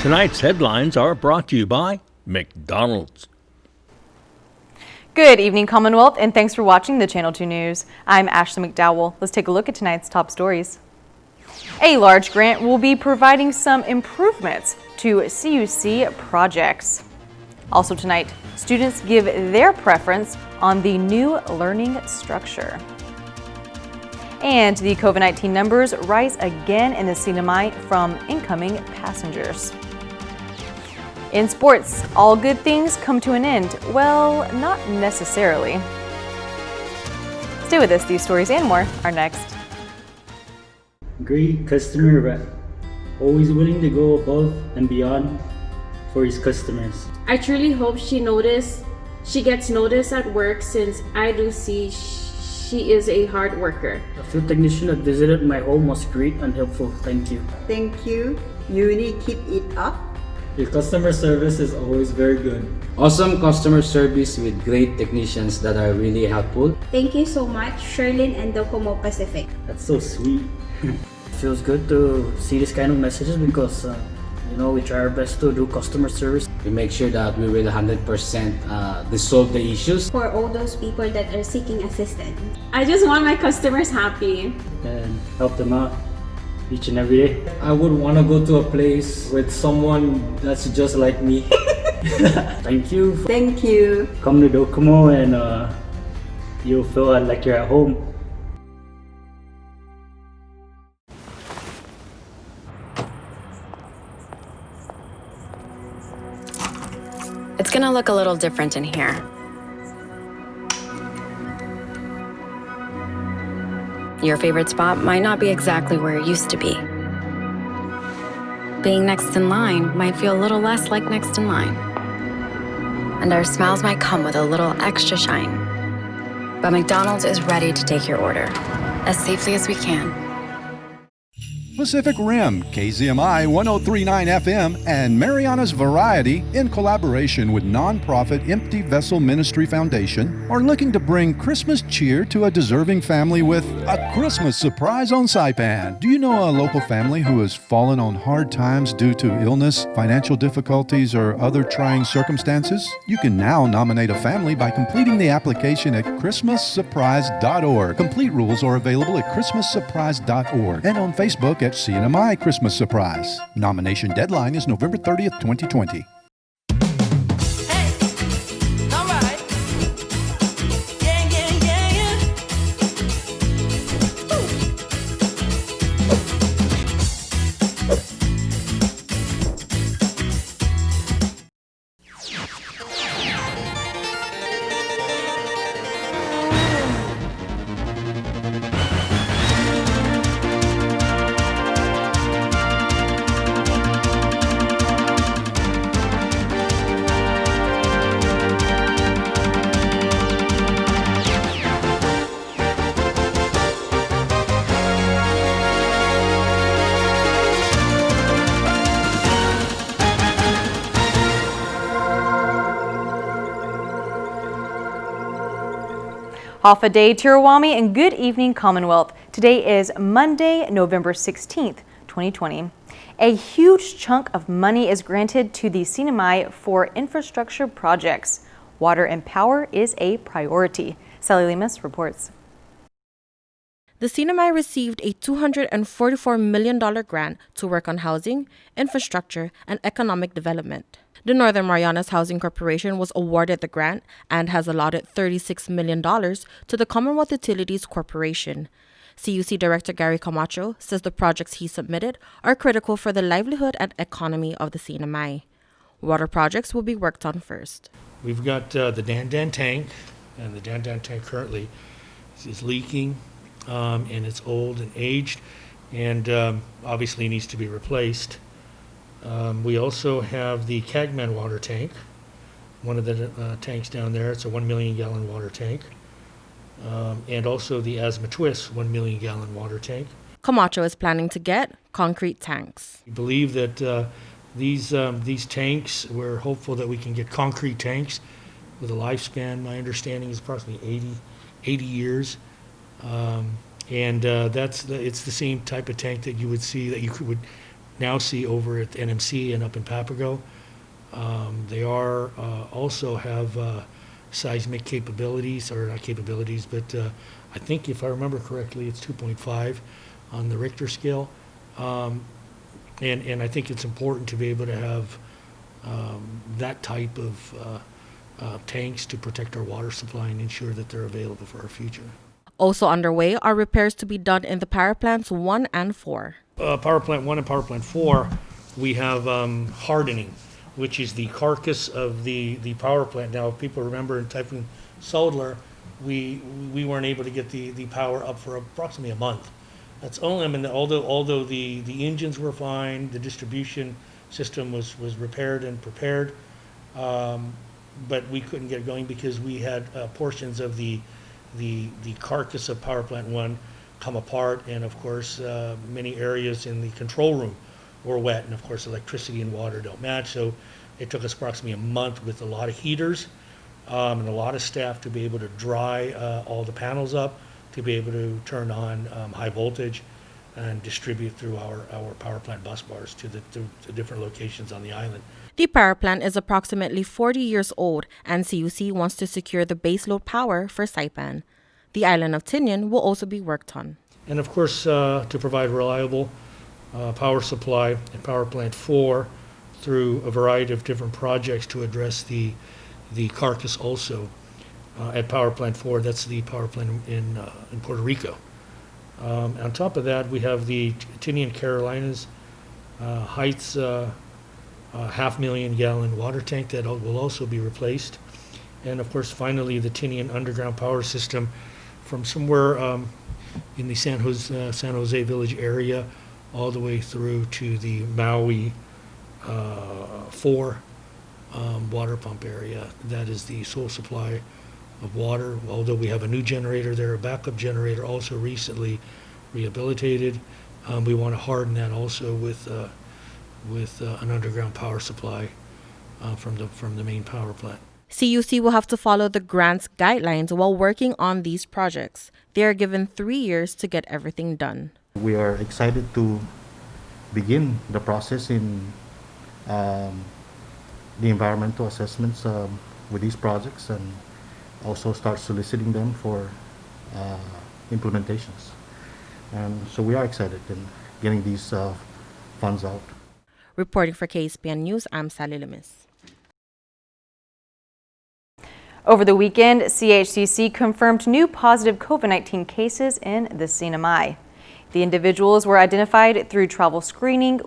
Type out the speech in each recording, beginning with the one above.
Tonight's headlines are brought to you by McDonald's. Good evening, Commonwealth, and thanks for watching the Channel 2 News. I'm Ashley McDowell. Let's take a look at tonight's top stories. A large grant will be providing some improvements to CUC projects. Also tonight, students give their preference on the new learning structure. And the COVID-19 numbers rise again in the CNMI from incoming passengers. In sports, all good things come to an end. Well, not necessarily. Stay with us. These stories and more are next. Great customer rep, always willing to go above and beyond for his customers. I truly hope she gets noticed at work, since I do see she is a hard worker. The field technician that visited my home was great and helpful. Thank you. Thank you. Uni, keep it up. Your customer service is always very good. Awesome customer service with great technicians that are really helpful. Thank you so much, Sherlyn and Docomo Pacific. That's so sweet. It feels good to see this kind of messages because we try our best to do customer service. We make sure that we will 100% resolve the issues. For all those people that are seeking assistance, I just want my customers happy and help them out each and every day. I would want to go to a place with someone that's just like me. Thank you. Thank you. Come to Docomo and you'll feel like you're at home. It's gonna look a little different in here. Your favorite spot might not be exactly where it used to be. Being next in line might feel a little less like next in line. And our smiles might come with a little extra shine. But McDonald's is ready to take your order as safely as we can. Pacific Rim, KZMI 1039 FM, and Mariana's Variety, in collaboration with nonprofit Empty Vessel Ministry Foundation, are looking to bring Christmas cheer to a deserving family with a Christmas surprise on Saipan. Do you know a local family who has fallen on hard times due to illness, financial difficulties, or other trying circumstances? You can now nominate a family by completing the application at christmassurprise.org. Complete rules are available at christmassurprise.org and on Facebook at CNMI Christmas Surprise. Nomination deadline is November 30th, 2020. Off a day, Tirawami, and good evening, Commonwealth. Today is Monday, November 16th, 2020. A huge chunk of money is granted to the CNMI for infrastructure projects. Water and power is a priority. Sally Lemus reports. The CNMI received a $244 million grant to work on housing, infrastructure, and economic development. The Northern Marianas Housing Corporation was awarded the grant and has allotted $36 million to the Commonwealth Utilities Corporation. CUC Director Gary Camacho says the projects he submitted are critical for the livelihood and economy of the CNMI. Water projects will be worked on first. We've got the Dan Dan tank, and the Dan Dan tank currently is leaking, and it's old and aged, and obviously needs to be replaced. We also have the Cagman water tank, one of the tanks down there. It's a 1 million gallon water tank. And also the Asthma Twist 1 million gallon water tank. Camacho is planning to get concrete tanks. We believe that these tanks, we're hopeful that we can get concrete tanks with a lifespan, my understanding is approximately 80 years. It's the same type of tank that you would see that you would now see over at NMC and up in Papago. They are also have seismic capabilities, or not capabilities, but I think if I remember correctly, it's 2.5 on the Richter scale. And I think it's important to be able to have that type of tanks to protect our water supply and ensure that they're available for our future. Also underway are repairs to be done in the power plants 1 and 4. Power plant 1 and power plant 4, we have hardening, which is the carcass of the power plant. Now, if people remember in Typhoon Solar, we weren't able to get the power up for approximately a month. That's only, I mean, although the engines were fine, the distribution system was repaired and prepared, but we couldn't get going because we had portions of the carcass of power plant 1 come apart, and of course many areas in the control room were wet, and of course electricity and water don't match. So it took us approximately a month with a lot of heaters and a lot of staff to be able to dry all the panels up, to be able to turn on high voltage and distribute through our power plant bus bars to the different locations on the island. The power plant is approximately 40 years old, and CUC wants to secure the baseload power for Saipan. The island of Tinian will also be worked on. And of course, to provide reliable power supply at power plant 4 through a variety of different projects to address the carcass also at power plant 4. That's the power plant in Puerto Rico. On top of that, we have the Tinian Carolinas Heights 500,000 gallon water tank that will also be replaced. And of course, finally, the Tinian underground power system from somewhere in the San Jose Village area all the way through to the Maui 4 water pump area. That is the sole supply of water. Although we have a new generator there, a backup generator also recently rehabilitated. We want to harden that also with an underground power supply from the main power plant. CUC will have to follow the grant's guidelines while working on these projects. They are given 3 years to get everything done. We are excited to begin the process in the environmental assessments with these projects, and also start soliciting them for implementations. And so we are excited in getting these funds out. Reporting for KSPN News, I'm Sally Lemis. Over the weekend, CHCC confirmed new positive COVID-19 cases in the CNMI. The individuals were identified through travel screening,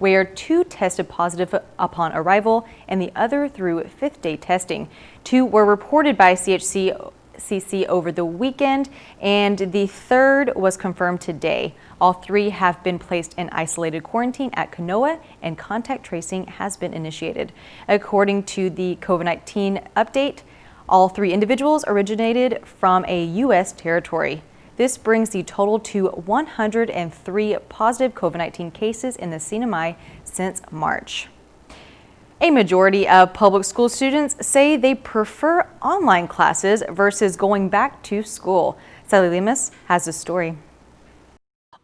where 2 tested positive upon arrival and the other through 5th-day testing. 2 were reported by CHCC over the weekend, and the 3rd was confirmed today. All 3 have been placed in isolated quarantine at Kanoa, and contact tracing has been initiated. According to the COVID-19 update, all 3 individuals originated from a U.S. territory. This brings the total to 103 positive COVID-19 cases in the CNMI since March. A majority of public school students say they prefer online classes versus going back to school. Sally Lemus has the story.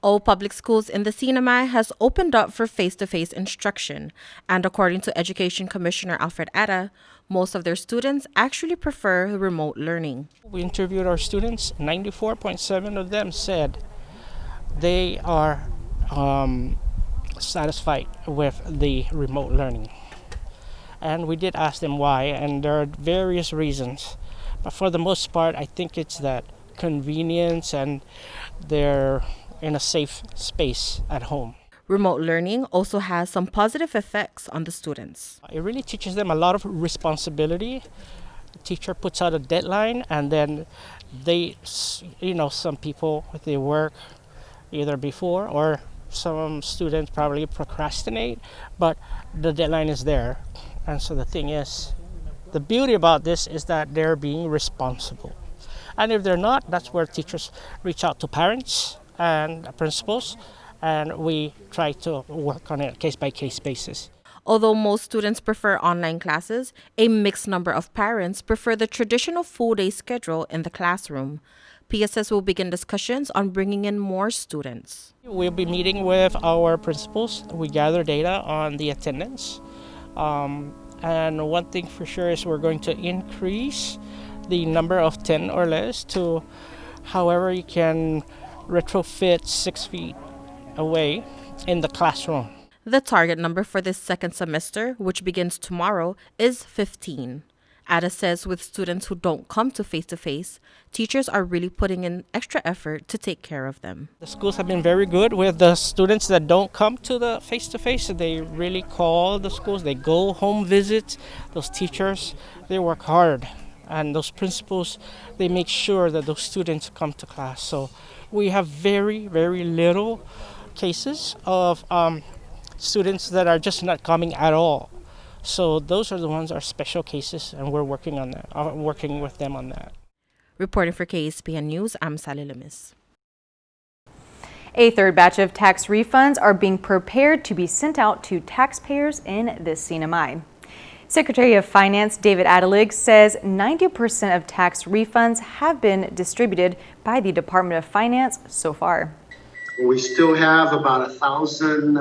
All public schools in the CNMI has opened up for face-to-face instruction, and according to Education Commissioner Alfred Atta, most of their students actually prefer remote learning. We interviewed our students. 94.7% of them said they are satisfied with the remote learning. And we did ask them why, and there are various reasons. But for the most part, I think it's that convenience, and they're in a safe space at home. Remote learning also has some positive effects on the students. It really teaches them a lot of responsibility. The teacher puts out a deadline, and then they, some people, they work either before, or some students probably procrastinate, but the deadline is there. And so the thing is, the beauty about this is that they're being responsible. And if they're not, that's where teachers reach out to parents and principals, and we try to work on a case-by-case basis. Although most students prefer online classes, a mixed number of parents prefer the traditional full-day schedule in the classroom. PSS will begin discussions on bringing in more students. We'll be meeting with our principals. We gather data on the attendance. And one thing for sure is we're going to increase the number of 10 or less to however you can retrofit 6 feet away in the classroom. The target number for this second semester, which begins tomorrow, is 15. Ada says with students who don't come to face-to-face, teachers are really putting in extra effort to take care of them. The schools have been very good with the students that don't come to the face-to-face. They really call the schools. They go home visits. Those teachers, they work hard. And those principals, they make sure that those students come to class. So we have very, very little cases of students that are just not coming at all. So those are the ones are special cases, and we're working on that. Working with them on that. Reporting for KSPN News, I'm Sally Lemis. A third batch of tax refunds are being prepared to be sent out to taxpayers in the CNMI. Secretary of Finance David Adelig says 90% of tax refunds have been distributed by the Department of Finance so far. We still have about 1,000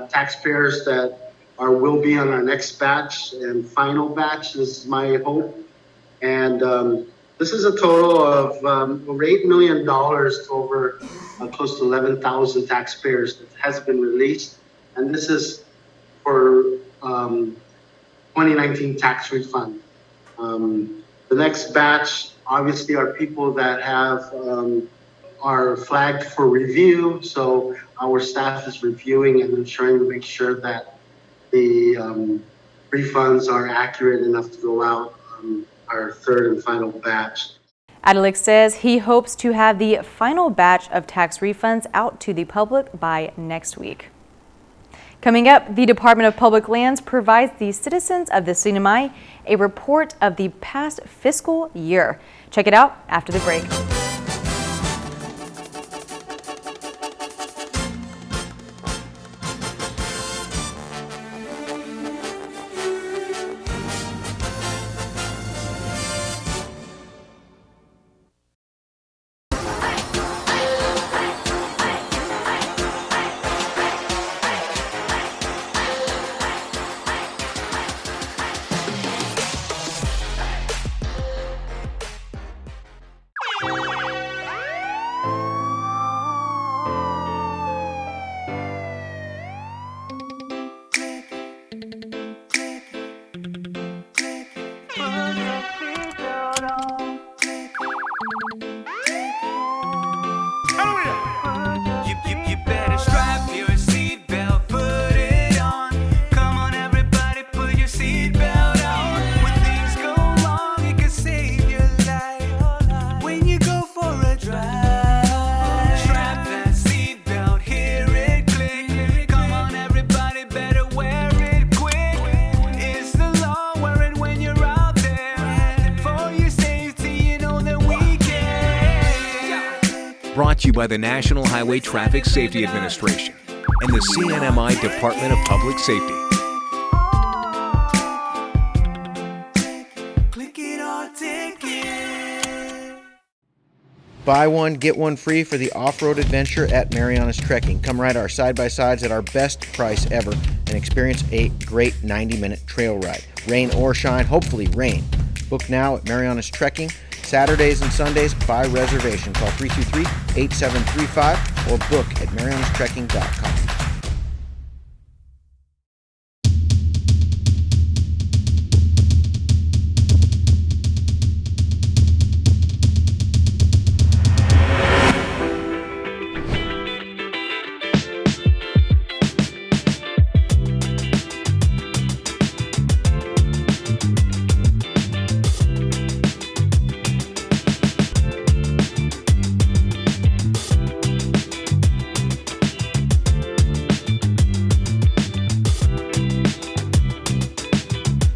taxpayers that will be on our next batch and final batch. This is my hope. And this is a total of over $8 million to over close to 11,000 taxpayers that has been released. And this is for 2019 tax refund. The next batch obviously are people that have are flagged for review. So our staff is reviewing and ensuring to make sure that the refunds are accurate enough to go out on our third and final batch. Adelig says he hopes to have the final batch of tax refunds out to the public by next week. Coming up, the Department of Public Lands provides the citizens of the CNMI a report of the past fiscal year. Check it out after the break. Brought to you by the National Highway Traffic Safety Administration and the CNMI Department of Public Safety. Buy one, get one free for the off-road adventure at Marianas Trekking. Come ride our side-by-sides at our best price ever and experience a great 90-minute trail ride. Rain or shine, hopefully rain. Book now at Marianas Trekking. Saturdays and Sundays by reservation. Call 323-8735 or book at marianastrekking.com.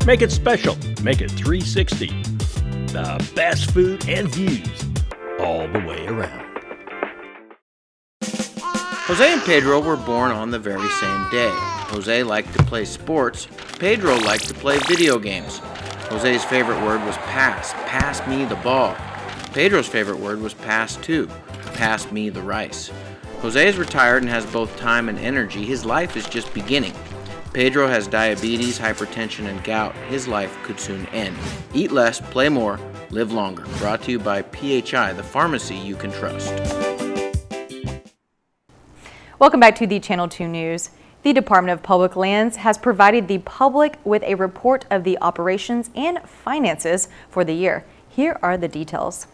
Make it special. Make it 360. The best food and views all the way around. Jose and Pedro were born on the very same day. Jose liked to play sports. Pedro liked to play video games. Jose's favorite word was pass. Pass me the ball. Pedro's favorite word was pass too. Pass me the rice. Jose is retired and has both time and energy. His life is just beginning. Pedro has diabetes, hypertension, and gout. His life could soon end. Eat less, play more, live longer. Brought to you by PHI, the pharmacy you can trust. Welcome back to the Channel 2 News. The Department of Public Lands has provided the public with a report of the operations and finances for the year. Here are the details.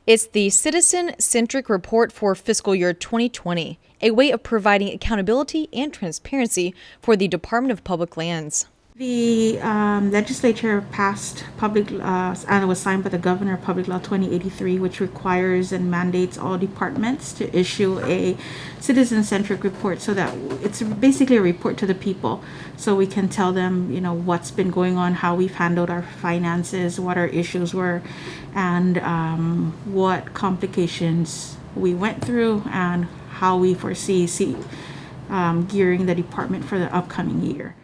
It's the Citizen-Centric Report for fiscal year 2020, a way of providing accountability and transparency for the Department of Public Lands. The legislature passed and it was signed by the Governor, Public Law 2083, which requires and mandates all departments to issue a citizen-centric report, so that it's basically a report to the people, so we can tell them, what's been going on, how we've handled our finances, what our issues were, and what complications we went through, and how we foresee gearing the department for the upcoming year.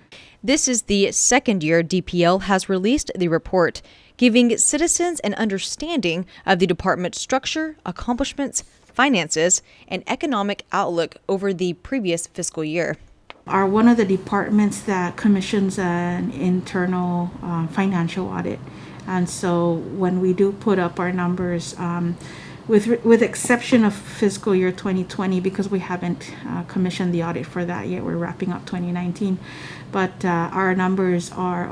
This is the second year DPL has released the report, giving citizens an understanding of the department's structure, accomplishments, finances, and economic outlook over the previous fiscal year. Are one of the departments that commissions an internal financial audit. And so when we do put up our numbers, with exception of fiscal year 2020, because we haven't commissioned the audit for that yet, we're wrapping up 2019. But our numbers are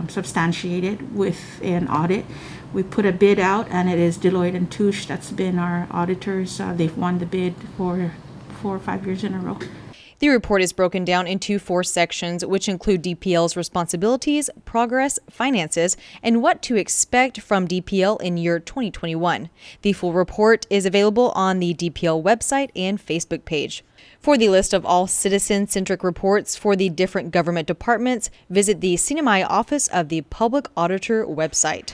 substantiated with an audit. We put a bid out, and it is Deloitte & Touche that's been our auditors. They've won the bid for 4 or 5 years in a row. The report is broken down into 4 sections, which include DPL's responsibilities, progress, finances, and what to expect from DPL in year 2021. The full report is available on the DPL website and Facebook page. For the list of all citizen-centric reports for the different government departments, visit the CNMI Office of the Public Auditor website.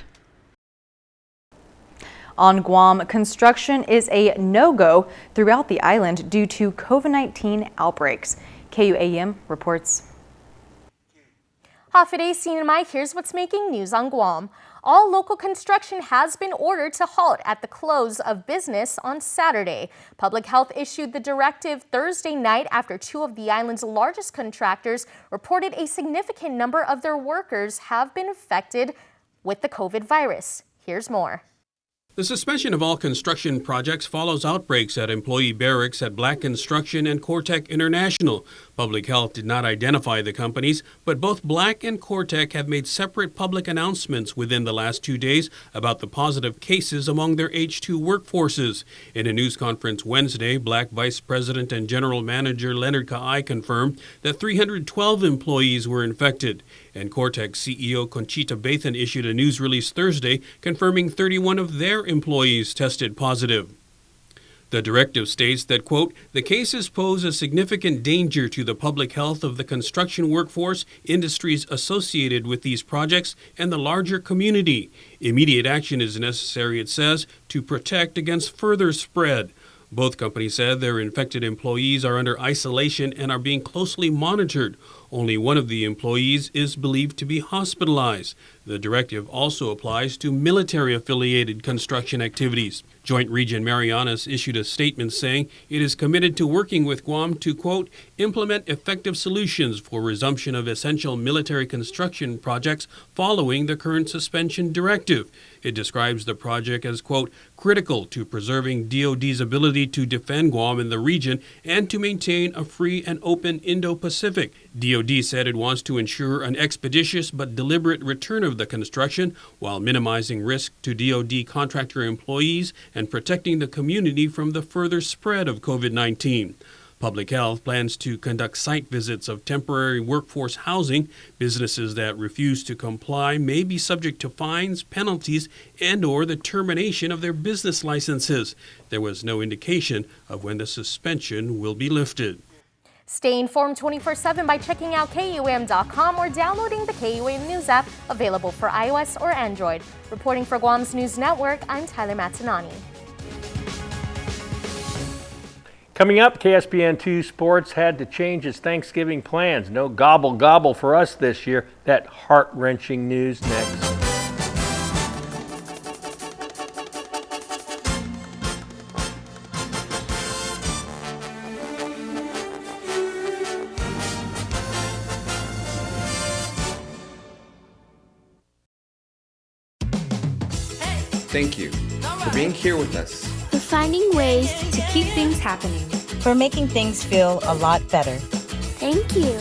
On Guam, construction is a no-go throughout the island due to COVID-19 outbreaks. KUAM reports. Hafiday CNMI, here's what's making news on Guam. All local construction has been ordered to halt at the close of business on Saturday. Public Health issued the directive Thursday night after 2 of the island's largest contractors reported a significant number of their workers have been infected with the COVID virus. Here's more. The suspension of all construction projects follows outbreaks at employee barracks at Black Construction and Cortec International. Public Health did not identify the companies, but both Black and Cortec have made separate public announcements within the last 2 days about the positive cases among their H2 workforces. In a news conference Wednesday, Black Vice President and General Manager Leonard Kaai confirmed that 312 employees were infected. And Cortec CEO Conchita Bathan issued a news release Thursday confirming 31 of their employees tested positive. The directive states that, quote, the cases pose a significant danger to the public health of the construction workforce, industries associated with these projects, and the larger community. Immediate action is necessary, it says, to protect against further spread. Both companies said their infected employees are under isolation and are being closely monitored. Only one of the employees is believed to be hospitalized. The directive also applies to military-affiliated construction activities. Joint Region Marianas issued a statement saying it is committed to working with Guam to, quote, implement effective solutions for resumption of essential military construction projects following the current suspension directive. It describes the project as, quote, critical to preserving DoD's ability to defend Guam in the region and to maintain a free and open Indo-Pacific. DoD said it wants to ensure an expeditious but deliberate return of the construction while minimizing risk to DoD contractor employees and protecting the community from the further spread of COVID-19. Public Health plans to conduct site visits of temporary workforce housing. Businesses that refuse to comply may be subject to fines, penalties, and/or the termination of their business licenses. There was no indication of when the suspension will be lifted. Stay informed 24/7 by checking out KUAM.com or downloading the KUAM News app, available for iOS or Android. Reporting for Guam's News Network, I'm Tyler Matanani. Coming up, KSPN2 Sports had to change its Thanksgiving plans. No gobble gobble for us this year. That heart-wrenching news next. Thank you for being here with us. For finding ways to keep things happening. For making things feel a lot better. Thank you.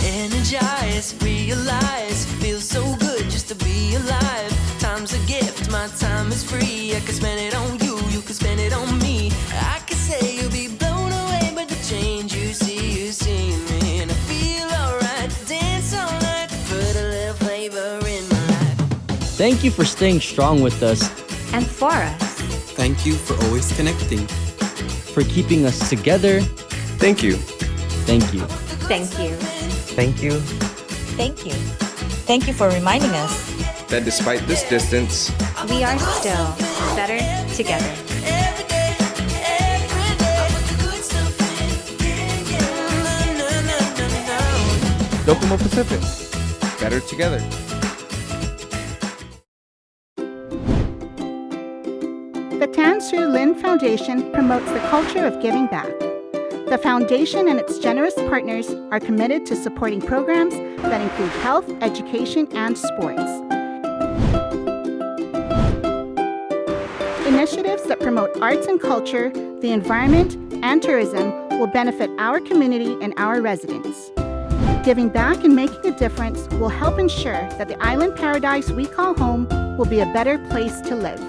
Energize, realize, feels so good just to be alive. Time's a gift, my time is free. I can spend it on you, you can spend it on me. I can say you'll be blown away by the change you see me. And I feel alright, dance all night, put a little flavor in my life. Thank you for staying strong with us. And for us. Thank you for always connecting. For keeping us together. Thank you. Thank you. Thank you. Thank you. Thank you. Thank you for reminding us that despite this distance, we are still better together. Docomo Pacific, better together. The Tan Soo Lin Foundation promotes the culture of giving back. The foundation and its generous partners are committed to supporting programs that include health, education, and sports. Initiatives that promote arts and culture, the environment, and tourism will benefit our community and our residents. Giving back and making a difference will help ensure that the island paradise we call home will be a better place to live.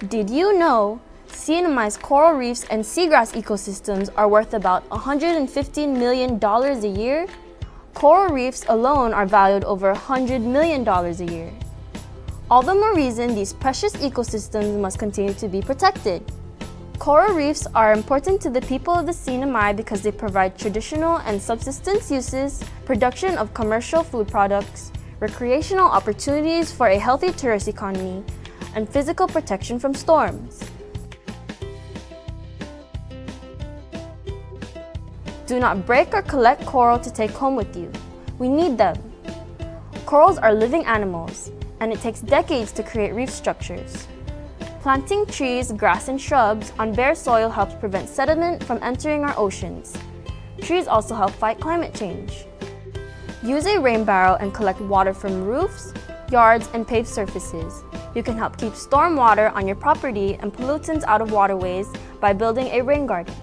Did you know CNMI's coral reefs and seagrass ecosystems are worth about $115 million a year? Coral reefs alone are valued over $100 million a year. All the more reason these precious ecosystems must continue to be protected. Coral reefs are important to the people of the CNMI because they provide traditional and subsistence uses, production of commercial food products, recreational opportunities for a healthy tourist economy, and physical protection from storms. Do not break or collect coral to take home with you. We need them. Corals are living animals, and it takes decades to create reef structures. Planting trees, grass, and shrubs on bare soil helps prevent sediment from entering our oceans. Trees also help fight climate change. Use a rain barrel and collect water from roofs, yards, and paved surfaces. You can help keep storm water on your property and pollutants out of waterways by building a rain garden.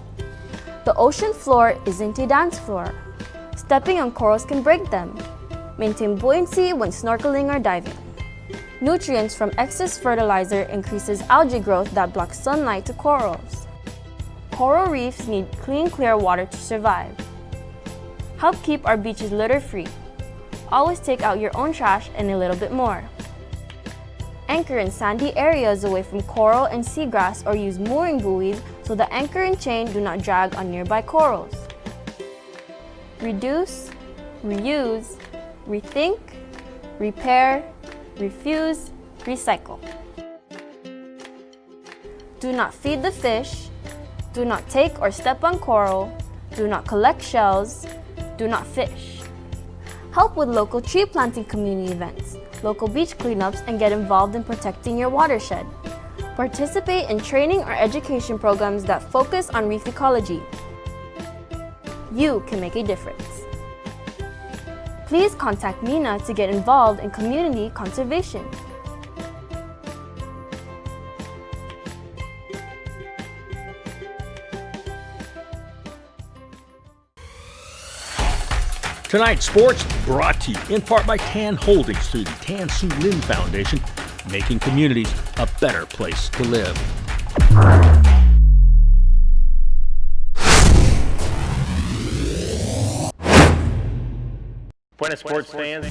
The ocean floor isn't a dance floor. Stepping on corals can break them. Maintain buoyancy when snorkeling or diving. Nutrients from excess fertilizer increases algae growth that blocks sunlight to corals. Coral reefs need clean, clear water to survive. Help keep our beaches litter-free. Always take out your own trash and a little bit more. Anchor in sandy areas away from coral and seagrass or use mooring buoys so the anchor and chain do not drag on nearby corals. Reduce, reuse, rethink, repair, refuse, recycle. Do not feed the fish. Do not take or step on coral. Do not collect shells. Do not fish. Help with local tree planting community events, local beach cleanups, and get involved in protecting your watershed. Participate in training or education programs that focus on reef ecology. You can make a difference. Please contact Mina to get involved in community conservation. Tonight's sports brought to you in part by Tan Holdings through the Tan Su Lin Foundation, making communities a better place to live. Buenas sports fans.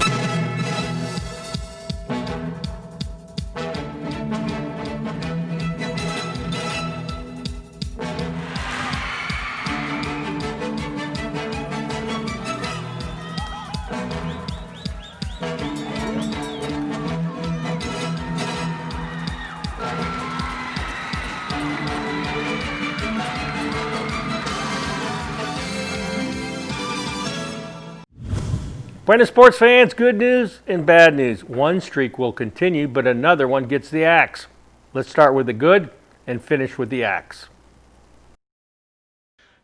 Buenas sports fans, good news and bad news. One streak will continue, but another one gets the axe. Let's start with the good and finish with the axe.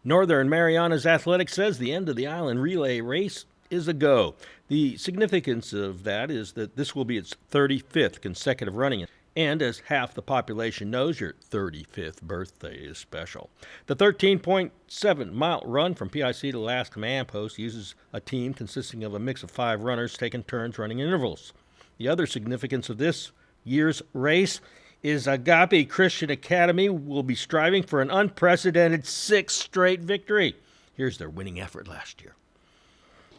Northern Marianas Athletics says the end of the island relay race is a go. The significance of that is that this will be its 35th consecutive running. And as half the population knows, your 35th birthday is special. The 13.7-mile run from PIC to the last command post uses a team consisting of a mix of 5 runners taking turns running intervals. The other significance of this year's race is Agape Christian Academy will be striving for an unprecedented 6th straight victory. Here's their winning effort last year.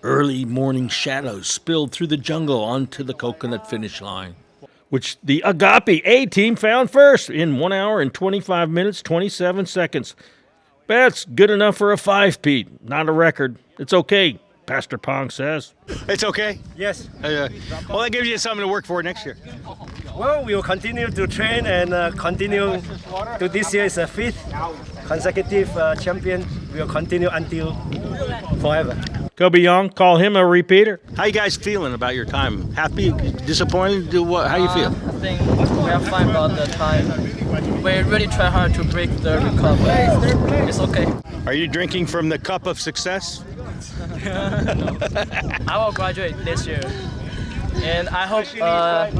Early morning shadows spilled through the jungle onto the coconut finish line, which the Agape A team found first in 1 hour and 25 minutes, 27 seconds. That's good enough for a 5-peat, not a record. It's okay, Pastor Pong says. It's okay? Yes. Well, that gives you something to work for next year. Well, we will continue to train and continue to this year is a 5th consecutive champion. We will continue until forever. Kobe Young, call him a repeater. How you guys feeling about your time? Happy, disappointed? How you feel? I think we are fine about the time. We really try hard to break the record, but it's okay. Are you drinking from the cup of success? I will graduate this year, and I hope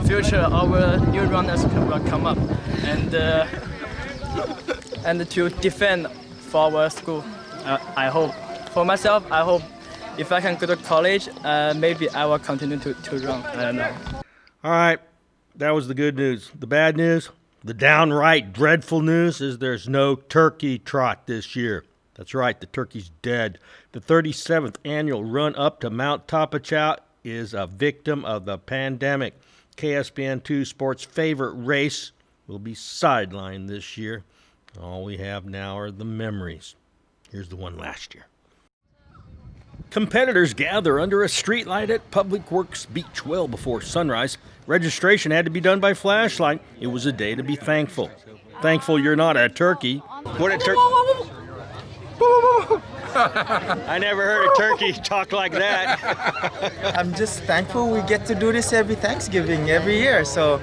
future our new runners will come up and to defend for our school. I hope. For myself, I hope if I can go to college, maybe I will continue to run. I don't know. All right, that was the good news. The bad news, the downright dreadful news is there's no turkey trot this year. That's right, the turkey's dead. The 37th annual run up to Mount Tapachow is a victim of the pandemic. KSPN2 Sports' favorite race will be sidelined this year. All we have now are the memories. Here's the one last year. Competitors gather under a streetlight at Public Works Beach well before sunrise. Registration had to be done by flashlight. It was a day to be thankful. Thankful you're not a turkey. What a turkey! I never heard a turkey talk like that. I'm just thankful we get to do this every Thanksgiving, every year. So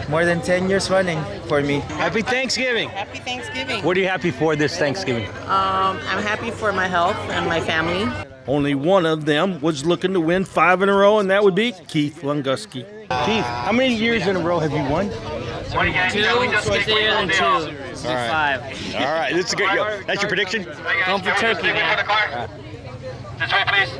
more than 10 years running for me. Happy Thanksgiving. Happy Thanksgiving. What are you happy for this Thanksgiving? I'm happy for my health and my family. Only one of them was looking to win 5 in a row, and that would be Keith Lunguski. Keith, how many years in a row have you won? 2 for the year and 2. All right. 5. All right, this is good. Yo, that's your prediction? Going for turkey, man. This way, please.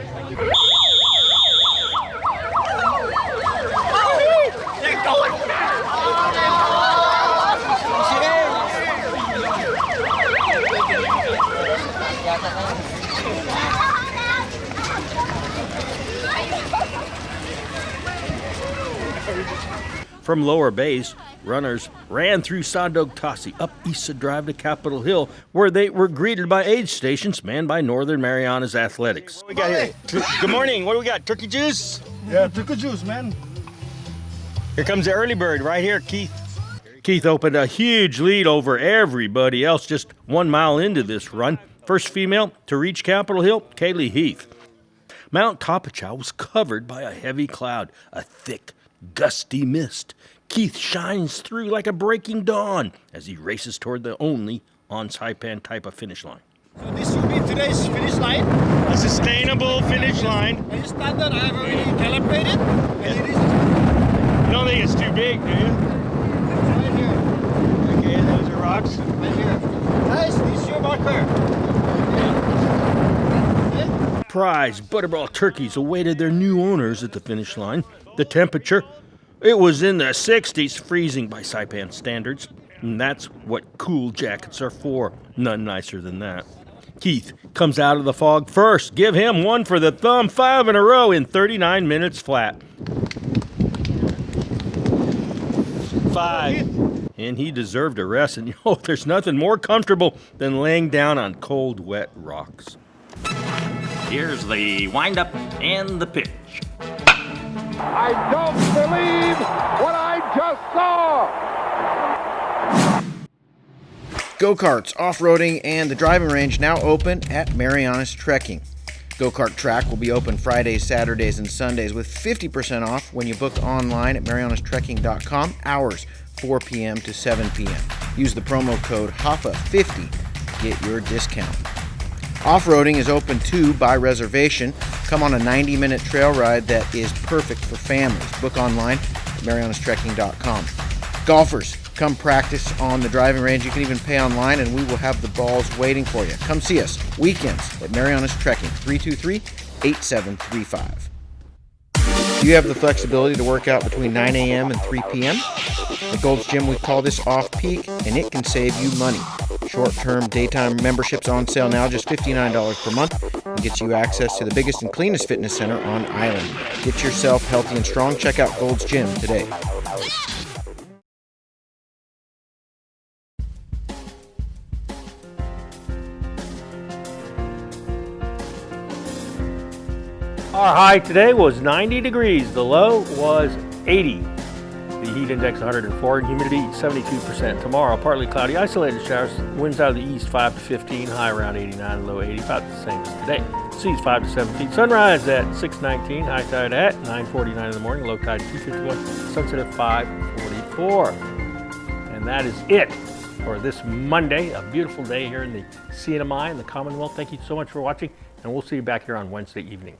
From Lower Base, runners ran through Sandog Tassi up Issa Drive to Capitol Hill, where they were greeted by aid stations manned by Northern Marianas Athletics. We got here. Good morning. What do we got? Turkey juice? Yeah, turkey juice, man. Here comes the early bird right here, Keith. Keith opened a huge lead over everybody else just 1 mile into this run. First female to reach Capitol Hill, Kaylee Heath. Mount Tapachow was covered by a heavy cloud, a thick, gusty mist. Keith shines through like a breaking dawn as he races toward the only on Saipan type of finish line. So this should be today's finish line. A sustainable finish line. And it's standard, I have already calibrated. And it is You don't think it's too big, do you? right here. Okay, those are rocks. Right here. Nice, this is your marker. Prize Butterball turkeys awaited their new owners at the finish line. The temperature, it was in the 60s, freezing by Saipan standards. And that's what cool jackets are for. None nicer than that. Keith comes out of the fog first. Give him one for the thumb. 5 in a row in 39 minutes flat. 5. And he deserved a rest. And there's nothing more comfortable than laying down on cold, wet rocks. Here's the windup and the pitch. I don't believe what I just saw! Go-karts, off-roading, and the driving range now open at Marianas Trekking. Go-kart track will be open Fridays, Saturdays, and Sundays with 50% off when you book online at marianastrekking.com, hours 4 p.m. to 7 p.m. Use the promo code HAFA50 to get your discount. Off-roading is open too by reservation. Come on a 90-minute trail ride that is perfect for families. Book online at marianastrekking.com. Golfers, come practice on the driving range. You can even pay online, and we will have the balls waiting for you. Come see us weekends at Marianas Trekking, 323-8735. Do you have the flexibility to work out between 9 a.m. and 3 p.m.? At Gold's Gym, we call this off-peak, and it can save you money. Short-term daytime memberships on sale now, just $59 per month, and gets you access to the biggest and cleanest fitness center on island. Get yourself healthy and strong. Check out Gold's Gym today. Our high today was 90 degrees. The low was 80. The heat index 104 and humidity 72%. Tomorrow, partly cloudy, isolated showers. Winds out of the east 5 to 15, high around 89, low 80, about the same as today. Seas 5 to 7 feet. Sunrise at 6:19, high tide at 9:49 in the morning, low tide 2:51, sunset at 5:44. And that is it for this Monday. A beautiful day here in the CNMI and the Commonwealth. Thank you so much for watching, and we'll see you back here on Wednesday evening.